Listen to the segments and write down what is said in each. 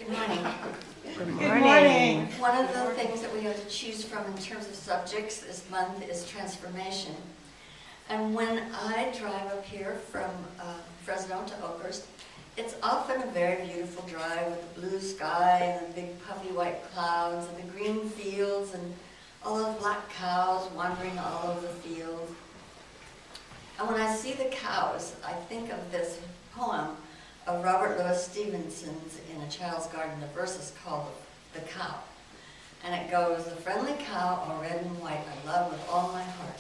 Good morning. Good morning. One of the things that we have to choose from in terms of subjects this month is transformation. And when I drive up here from Fresno to Oakhurst, it's often a very beautiful drive with the blue sky and the big puffy white clouds and the green fields and all those black cows wandering all over the field. And when I see the cows, I think of this poem of Robert Louis Stevenson's In a Child's Garden. The verse is called The Cow. And it goes, "The friendly cow, all red and white, I love with all my heart.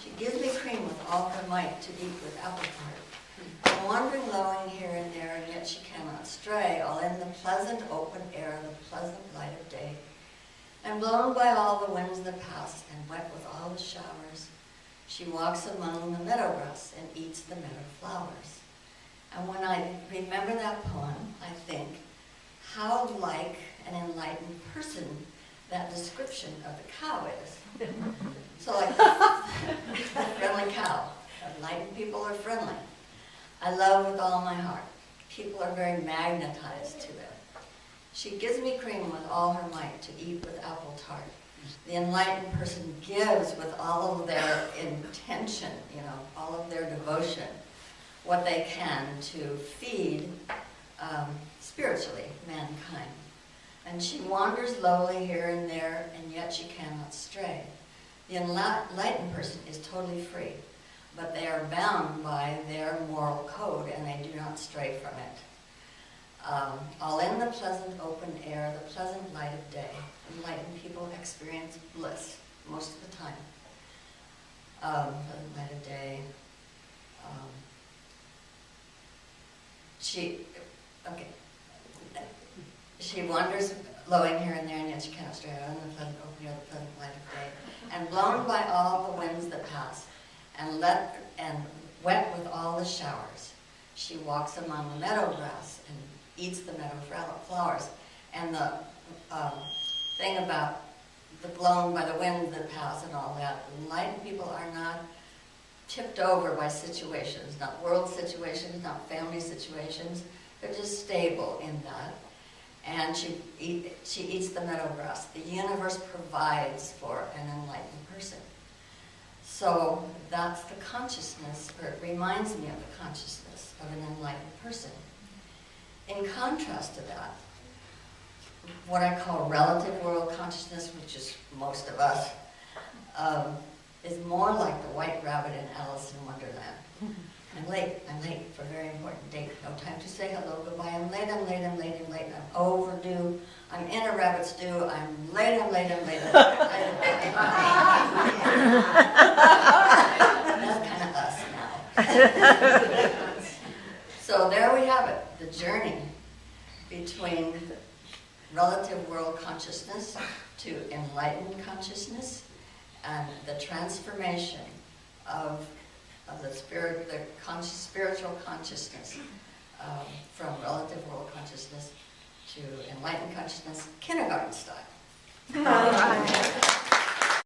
She gives me cream with all her might to eat with apple tart. Wandering lowing here and there, and yet she cannot stray, all in the pleasant open air, the pleasant light of day. And blown by all the winds that pass, and wet with all the showers, she walks among the meadow grass and eats the meadow flowers." And when I remember that poem, I think how like an enlightened person that description of the cow is. So like the friendly cow. Enlightened people are friendly. I love with all my heart. People are very magnetized to it. She gives me cream with all her might to eat with apple tart. The enlightened person gives with all of their intention, all of their devotion, what they can to feed spiritually mankind. And she wanders lowly here and there, and yet she cannot stray. The enlightened person is totally free, but they are bound by their moral code, and they do not stray from it. All in the pleasant open air, the pleasant light of day. Enlightened people experience bliss most of the time. Pleasant light of day. She wanders lowing here and there, and yet she cannot stray out in the pleasant open air, the pleasant light of day. And blown by all the winds that pass, and wet with all the showers, she walks among the meadow grass and eats the meadow flowers. And the thing about the blown by the winds that pass and all that, enlightened people are not tipped over by situations, not world situations, not family situations. They're just stable in that. And she eats the meadow grass. The universe provides for an enlightened person. So that's the consciousness, or it reminds me of the consciousness of an enlightened person. In contrast to that, what I call relative world consciousness, which is most of us, is more like the white rabbit in Alice in Wonderland. I'm late for a very important date. No time to say hello, goodbye. I'm late, I'm overdue. I'm in a rabbit stew. I'm late. That's kind of us now. So there we have it, the journey between relative world consciousness to enlightened consciousness, and the transformation of the spiritual consciousness from relative world consciousness to enlightened consciousness, kindergarten style.